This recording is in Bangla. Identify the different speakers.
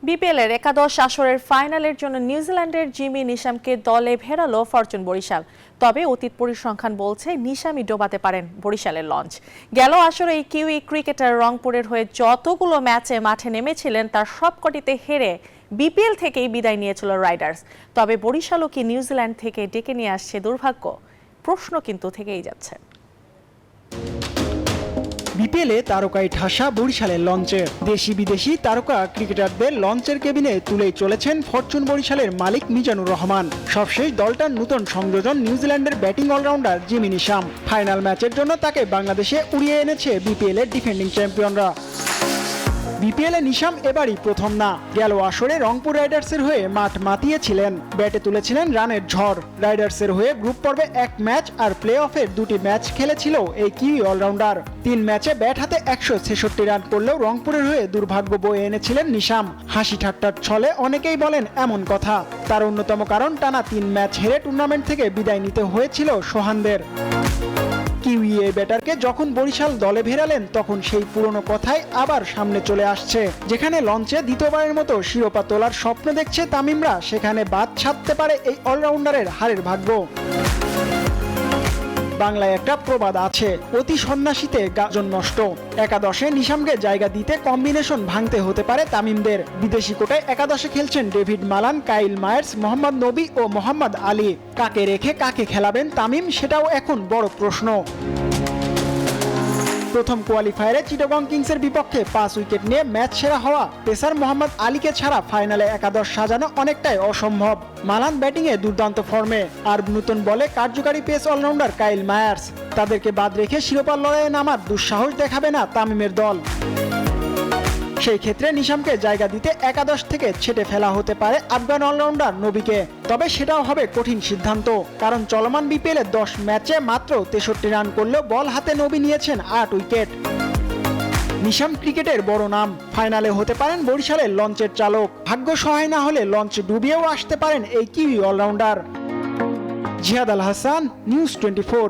Speaker 1: বিপিএলের একাদশ আসরের ফাইনালের জন্য নিউজিল্যান্ডের জিমি নিশামকে দলে ফেরালো ফরচুন বরিশাল। তবে অতীত পরিসংখ্যান বলছে নিশামই ডোবাতে পারেন বরিশালের লঞ্চ। গেল আসরে এই কিউই ক্রিকেটার রংপুরের হয়ে যতগুলো ম্যাচে মাঠে নেমেছিলেন তার সবকটিতে হেরে বিপিএল থেকেই বিদায় নিয়েছিল রাইডার্স। তবে বরিশালও কি নিউজিল্যান্ড থেকে ডেকে নিয়ে আসছে দুর্ভাগ্য? প্রশ্ন কিন্তু থেকেই যাচ্ছে।
Speaker 2: বিপিএলে তারকায় ঠাসা বরিশালের লঞ্চে দেশি বিদেশি তারকা ক্রিকেটারদের লঞ্চের কেবিনে তুলেই চলেছেন ফরচুন বরিশালের মালিক মিজানুর রহমান। সবশেষ দলটার নতুন সংযোজন নিউজিল্যান্ডের batting allrounder Jimmy Neesham. Final ম্যাচের জন্য তাকে বাংলাদেশে উড়িয়ে এনেছে বিপিএলের ডিফেন্ডিং চ্যাম্পিয়নরা। বিপিএলে নিশাম এবারই প্রথম না, গেল আসরে রংপুর রাইডার্সের হয়ে মাঠ মাতিয়েছিলেন। ব্যাটে তুলেছিলেন রানের ঝড়। রাইডার্সের হয়ে গ্রুপ পর্বে এক ম্যাচ আর প্লে অফের 2টি ম্যাচ খেলেছিল এই কিউই অলরাউন্ডার। 3 ম্যাচে ব্যাট হাতে 166 রান করলেও রংপুরের হয়ে দুর্ভাগ্য বয়ে এনেছিলেন নিশাম। হাসি ঠাট্টার ছলে অনেকেই বলেন এমন কথা। তার অন্যতম কারণ টানা 3 ম্যাচ হেরে টুর্নামেন্ট থেকে বিদায় নিতে হয়েছিল সোহানদের। কিউই এই ব্যাটারকে যখন বরিশাল দলে ভেড়ালেন তখন সেই পুরনো কথাই আবার সামনে চলে আসছে। যেখানে লঞ্চে দ্বিতীয়বারের মতো শিরোপা তোলার স্বপ্ন দেখছে তামিমরা, সেখানে বাদ ছাড়তে পারে এই অলরাউন্ডারের হারের ভাগ্য। বাংলায় একটা প্রবাদ আছে, অতি সন্ন্যাসীতে গাজন নষ্ট। একাদশে নিশামকে জায়গা দিতে কম্বিনেশন ভাঙতে হতে পারে তামিমদের। বিদেশি কোটায় একাদশে খেলছেন David Malan, Kyle Mayers, Mohammad নবী ও মোহাম্মদ আলী। কাকে রেখে কাকে খেলাবেন তামিম, সেটাও এখন বড় প্রশ্ন। প্রথম কোয়ালিফায়ারে চিটাগং কিংসের বিপক্ষে 5 উইকেট নিয়ে ম্যাচ সেরা হওয়া পেসার মোহাম্মদ আলীকে ছাড়া ফাইনালে একাদশ সাজানো অনেকটাই অসম্ভব। মালান ব্যাটিংয়ে দুর্দান্ত ফর্মে, আর নতুন বলে কার্যকারী পেস অলরাউন্ডার কাইল মায়ার্স। তাদেরকে বাদ রেখে শিরোপার লড়াইয়ে নামার দুঃসাহস দেখাবে না তামিমের দল। সেই ক্ষেত্রে নিশামকে জায়গা দিতে একাদশ থেকে ছেটে ফেলা হতে পারে আফগান অলরাউন্ডার নবীকে। তবে সেটাও হবে কঠিন সিদ্ধান্ত, কারণ চলমান বিপিএলে 10 ম্যাচে মাত্র 63 রান করলেও বল হাতে নবী নিয়েছেন 8 উইকেট। নিশাম ক্রিকেটের বড় নাম, ফাইনালে হতে পারেন বরিশালের লঞ্চের চালক। ভাগ্য সহায় না হলে লঞ্চ ডুবিয়েও আসতে পারেন এই কিউই অলরাউন্ডার। জিহাদ আল হাসান, নিউজ 24।